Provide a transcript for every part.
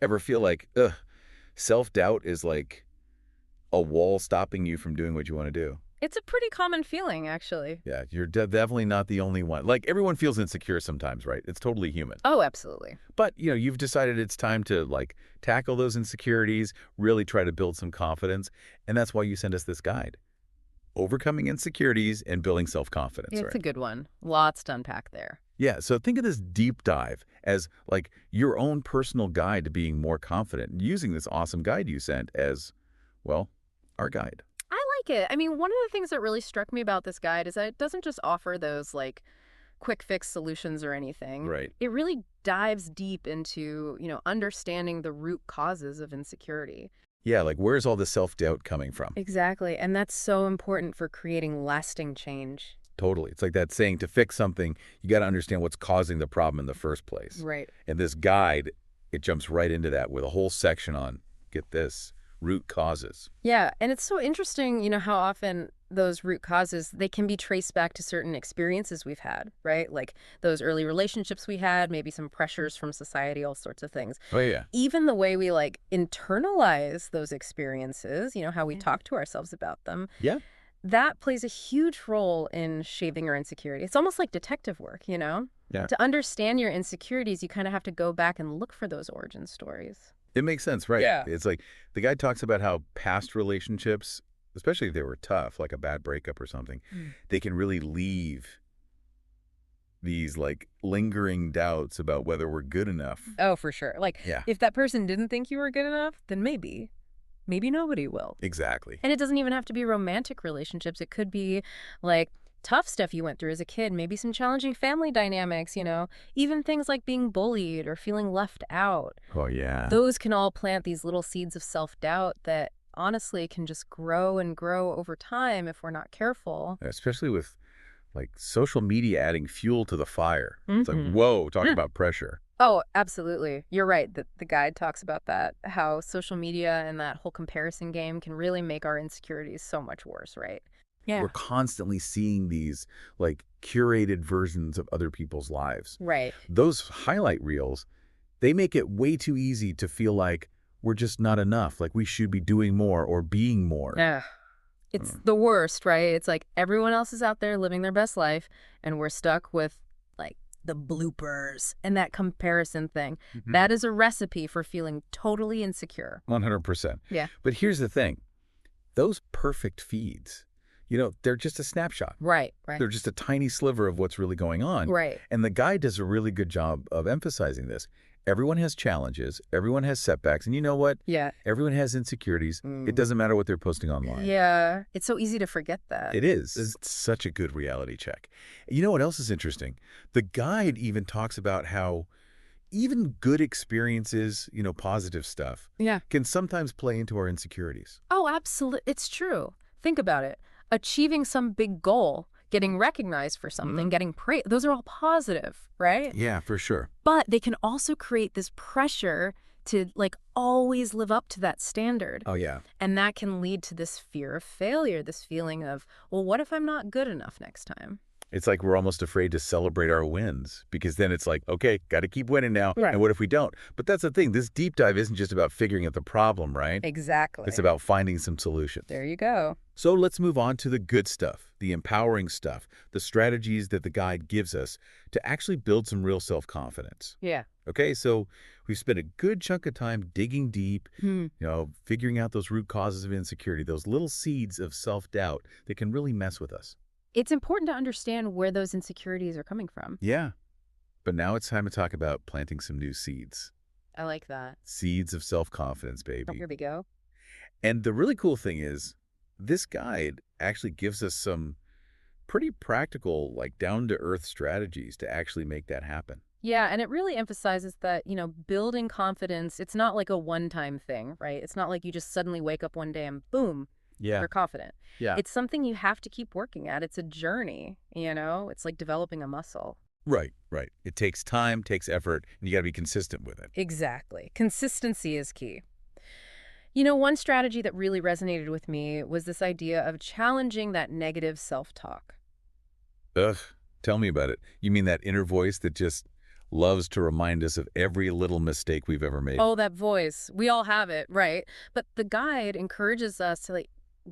Ever feel like, ugh, self-doubt is like a wall stopping you from doing what you want to do? It's a pretty common feeling, actually. Yeah, you're definitely not the only one. Like, everyone feels insecure sometimes, right? It's totally human. Oh, absolutely. But, you've decided it's time to, like, tackle those insecurities, really try to build some confidence, and that's why you sent us this guide. Overcoming insecurities and building self-confidence, It's right? a good one. Lots to unpack there. Yeah, so think of this deep dive as, like, your own personal guide to being more confident, using this awesome guide you sent as, well, our guide. I like it. I mean, one of the things that really struck me about this guide is that it doesn't just offer those like quick fix solutions or anything. Right. It really dives deep into, understanding the root causes of insecurity. Yeah, like, where's all the self-doubt coming from? Exactly. And that's so important for creating lasting change. Totally. It's like that saying, to fix something, you got to understand what's causing the problem in the first place. Right. And this guide, it jumps right into that with a whole section on, get this, root causes. Yeah, and it's so interesting, how often those root causes, they can be traced back to certain experiences we've had, right? Like those early relationships we had, maybe some pressures from society, all sorts of things. Oh, yeah. Even the way we like internalize those experiences, how we talk to ourselves about them, Yeah. that plays a huge role in shaping our insecurity. It's almost like detective work. Yeah. To understand your insecurities, you kind of have to go back and look for those origin stories. It makes sense, right? Yeah. It's like the guy talks about how past relationships, especially if they were tough, like a bad breakup or something, they can really leave these like lingering doubts about whether we're good enough. Oh, for sure. Like, Yeah, if that person didn't think you were good enough, then maybe. Maybe nobody will. exactly. And it doesn't even have to be romantic relationships. It could be like tough stuff you went through as a kid, maybe some challenging family dynamics. Even things like being bullied or feeling left out. Oh, yeah. Those can all plant these little seeds of self-doubt that honestly can just grow and grow over time if we're not careful. Especially with like social media adding fuel to the fire. It's like, Hmm. whoa, talk about pressure. Oh, absolutely. You're right. The guide talks about that, how social media and that whole comparison game can really make our insecurities so much worse, right? Yeah. We're constantly seeing these like curated versions of other people's lives. Right. Those highlight reels, they make it way too easy to feel like we're just not enough, like we should be doing more or being more. Yeah. It's the worst, right? It's like everyone else is out there living their best life, and we're stuck with like the bloopers and that comparison thing. Mhm. That is a recipe for feeling totally insecure. 100%. Yeah. But here's the thing. Those perfect feeds, they're just a snapshot. Right, right, They're just a tiny sliver of what's really going on. right. And the guy does a really good job of emphasizing this. Everyone has challenges. Everyone has setbacks. And you know what? Yeah. Everyone has insecurities. It doesn't matter what they're posting online. Yeah. It's so easy to forget that. It is. It's such a good reality check. You know what else is interesting? The guide even talks about how even good experiences, positive stuff, Yeah. can sometimes play into our insecurities. Oh, absolutely. It's true. Think about it. Achieving some big goal, getting recognized for something, getting praise, those are all positive, right? Yeah, for sure. But they can also create this pressure to like always live up to that standard. Oh, yeah. And that can lead to this fear of failure, this feeling of, well, what if I'm not good enough next time? It's like we're almost afraid to celebrate our wins because then it's like, okay, got to keep winning now. Right. And what if we don't? But that's the thing. This deep dive isn't just about figuring out the problem, right? Exactly. It's about finding some solutions. There you go. So let's move on to the good stuff, the empowering stuff, the strategies that the guide gives us to actually build some real self-confidence. Yeah. Okay, so we've spent a good chunk of time digging deep, figuring out those root causes of insecurity, those little seeds of self-doubt that can really mess with us. It's important to understand where those insecurities are coming from. Yeah, but now it's time to talk about planting some new seeds. I like that. Seeds of self-confidence, Oh, baby. here we go. And the really cool thing is, this guide actually gives us some pretty practical, like down-to-earth strategies to actually make that happen. Yeah, and it really emphasizes that, building confidence, it's not like a one-time thing, right? It's not like you just suddenly wake up one day and boom, Yeah. you're confident. Yeah. It's something you have to keep working at. It's a journey. It's like developing a muscle. Right, right. It takes time, takes effort, and you got to be consistent with it. Exactly. Consistency is key. One strategy that really resonated with me was this idea of challenging that negative self-talk. Ugh, tell me about it. You mean that inner voice that just loves to remind us of every little mistake we've ever made. Oh, that voice. We all have it, right? But the guide encourages us to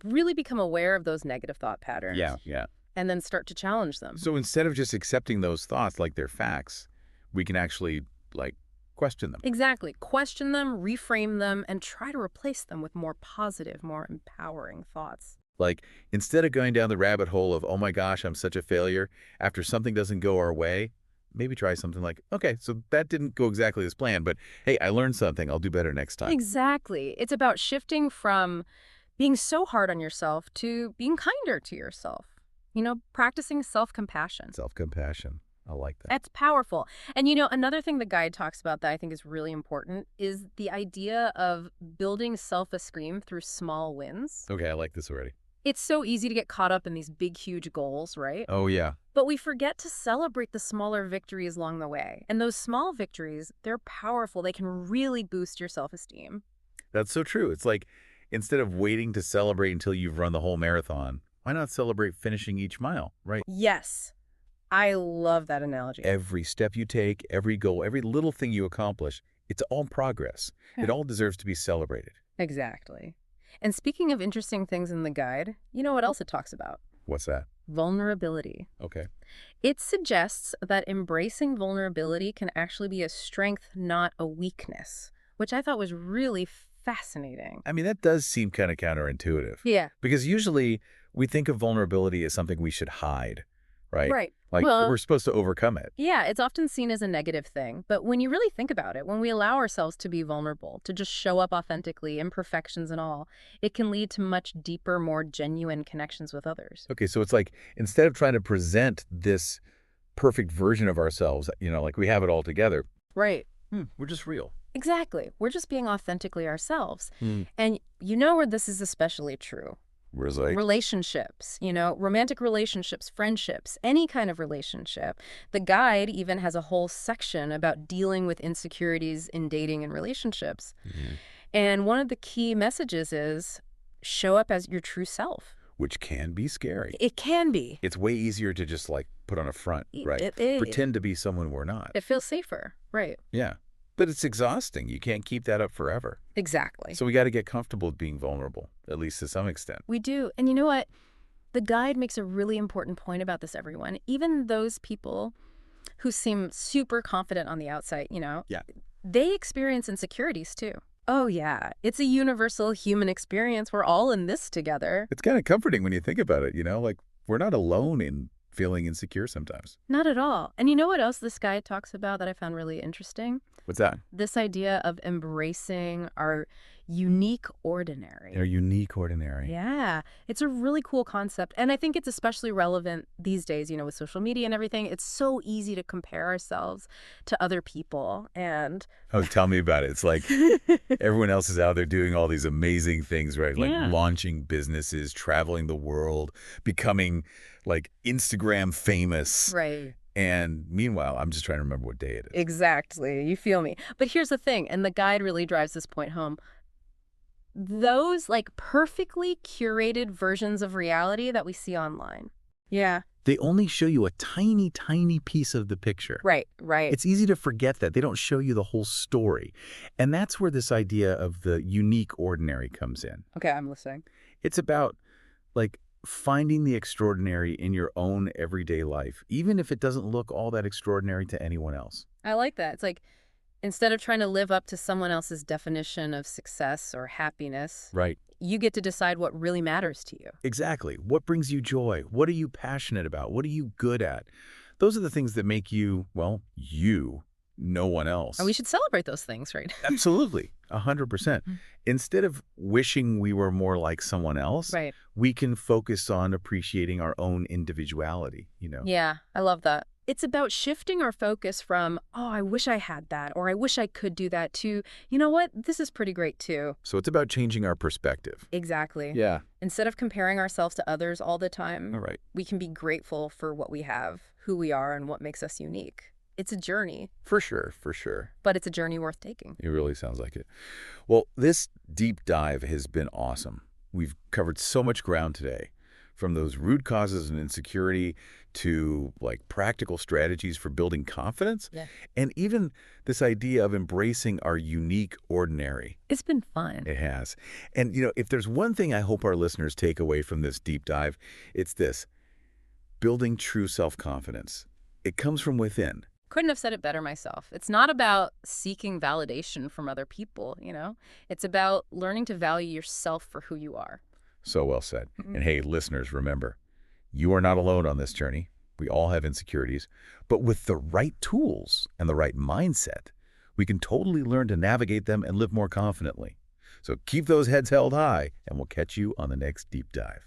really become aware of those negative thought Yeah, patterns yeah. and then start to challenge them. So instead of just accepting those thoughts like they're facts, we can actually, like, question them. Exactly. Question them, reframe them, and try to replace them with more positive, more empowering thoughts. Like, instead of going down the rabbit hole of, oh my gosh, I'm such a failure, after something doesn't go our way, maybe try something like, okay, so that didn't go exactly as planned, but hey, I learned something. I'll do better next time. Exactly. It's about shifting from being so hard on yourself to being kinder to yourself. Practicing self-compassion. Self-compassion. I like that. That's powerful. And another thing the guide talks about that I think is really important is the idea of building self-esteem through small wins. Okay, I like this already. It's so easy to get caught up in these big, huge goals, right? Oh, yeah. But we forget to celebrate the smaller victories along the way. And those small victories, they're powerful. They can really boost your self-esteem. That's so true. It's like, instead of waiting to celebrate until you've run the whole marathon, why not celebrate finishing each mile, right? Yes. I love that analogy. Every step you take, every goal, every little thing you accomplish, it's all progress. Yeah. It all deserves to be celebrated. Exactly. And speaking of interesting things in the guide, you know what else it talks about? What's that? Vulnerability. Okay. It suggests that embracing vulnerability can actually be a strength, not a weakness, which I thought was really fascinating. I mean, that does seem kind of counterintuitive. Yeah. Because usually we think of vulnerability as something we should hide, right? Right. Like, Well, we're supposed to overcome it. yeah, it's often seen as a negative thing. But when you really think about it, when we allow ourselves to be vulnerable, to just show up authentically, imperfections and all, it can lead to much deeper, more genuine connections with others. Okay, so it's like, instead of trying to present this perfect version of ourselves, like we have it all together, Right. we're just real. Exactly. We're just being authentically ourselves. Hmm. And you know where this is especially true? Whereas like, Relationships, romantic relationships, friendships, any kind of relationship. The guide even has a whole section about dealing with insecurities in dating and relationships. Mhm. And one of the key messages is show up as your true self. which can be scary. It can be. It's way easier to just like put on a front, right? It Pretend to be someone we're not. feels safer. Right. Yeah. But it's exhausting. You can't keep that up forever. Exactly. So we got to get comfortable with being vulnerable, at least to some extent. We do. And you know what? The guide makes a really important point about this, everyone. Even those people who seem super confident on the outside, Yeah. they experience insecurities too. Oh, yeah. It's a universal human experience. We're all in this together. It's kind of comforting when you think about it, like we're not alone in feeling insecure sometimes. Not at all. And you know what else this guide talks about that I found really interesting? What's that? This idea of embracing our unique ordinary. They're unique, ordinary. Yeah, it's a really cool concept. And I think it's especially relevant these days, with social media and everything. It's so easy to compare ourselves to other people. And Oh, tell me about it. It's like everyone else is out there doing all these amazing things, right? Like Yeah. launching businesses, traveling the world, becoming like Instagram famous. right. And meanwhile, I'm just trying to remember what day it is. Exactly. You feel me. But here's the thing, and the guide really drives this point home. Those perfectly curated versions of reality that we see online. Yeah. They only show you a tiny, tiny piece of the picture. Right. It's easy to forget that. They don't show you the whole story. And that's where this idea of the unique ordinary comes in. Okay, I'm listening. It's about like finding the extraordinary in your own everyday life, even if it doesn't look all that extraordinary to anyone else. I like that. It's like, instead of trying to live up to someone else's definition of success or happiness, Right. you get to decide what really matters to you. Exactly. What brings you joy? What are you passionate about? What are you good at? Those are the things that make you, well, you, no one else. And we should celebrate those things, right? Absolutely. 100%. Instead of wishing we were more like someone else, Right. we can focus on appreciating our own individuality, Yeah, I love that. It's about shifting our focus from, oh, I wish I had that, or I wish I could do that, to, you know what, this is pretty great too. So it's about changing our perspective. Exactly. Yeah. Instead of comparing ourselves to others all the time, All right. we can be grateful for what we have, who we are, and what makes us unique. It's a journey, For sure. For sure. but it's a journey worth taking. It really sounds like it. Well, this deep dive has been awesome. We've covered so much ground today. from those root causes and insecurity to like practical strategies for building confidence, Yeah. and even this idea of embracing our unique ordinary. It's been fun. It has. And, if there's one thing I hope our listeners take away from this deep dive, it's this: building true self-confidence. It comes from within. Couldn't have said it better myself. It's not about seeking validation from other people, It's about learning to value yourself for who you are. So well said. Mhm. And hey, listeners, remember, you are not alone on this journey. We all have insecurities. But with the right tools and the right mindset, we can totally learn to navigate them and live more confidently. So keep those heads held high, and we'll catch you on the next deep dive.